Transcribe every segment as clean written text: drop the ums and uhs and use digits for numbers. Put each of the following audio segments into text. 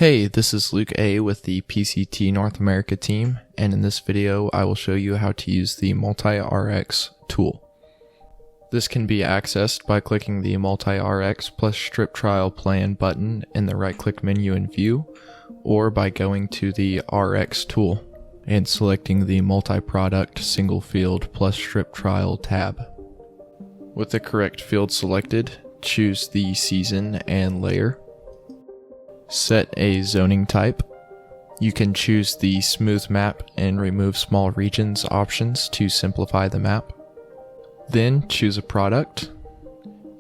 Hey, this is Luke A with the PCT North America team, and in this video I will show you how to use the Multi-RX tool. This can be accessed by clicking the Multi-RX plus Strip Trial Plan button in the right-click menu in View, or by going to the RX tool and selecting the Multi-Product Single Field plus Strip Trial tab. With the correct field selected, choose the season and layer. Set a zoning type. You can choose the smooth map and remove small regions options to simplify the map. Then choose a product.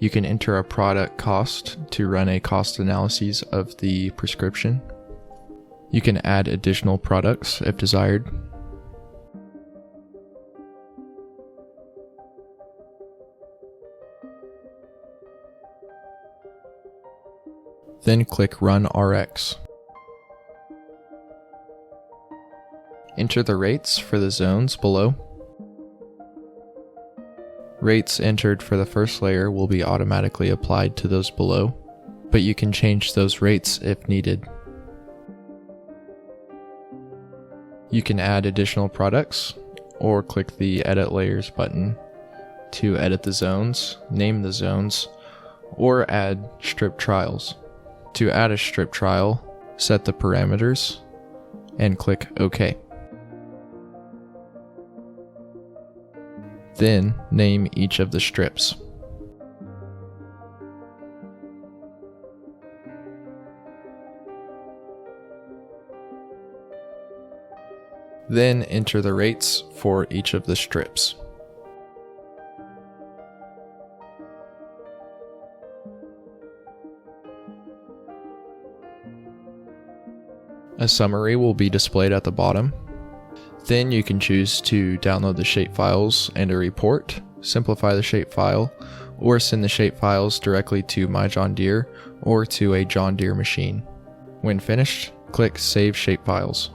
You can enter a product cost to run a cost analysis of the prescription. You can add additional products if desired. Then click Run RX. Enter the rates for the zones below. Rates entered for the first layer will be automatically applied to those below, but you can change those rates if needed. You can add additional products, or click the Edit Layers button to edit the zones, name the zones, or add strip trials. To add a strip trial, set the parameters and click OK. Then name each of the strips. Then enter the rates for each of the strips. A summary will be displayed at the bottom. Then you can choose to download the shapefiles and a report, simplify the shapefile, or send the shapefiles directly to My John Deere or to a John Deere machine. When finished, click Save Shapefiles.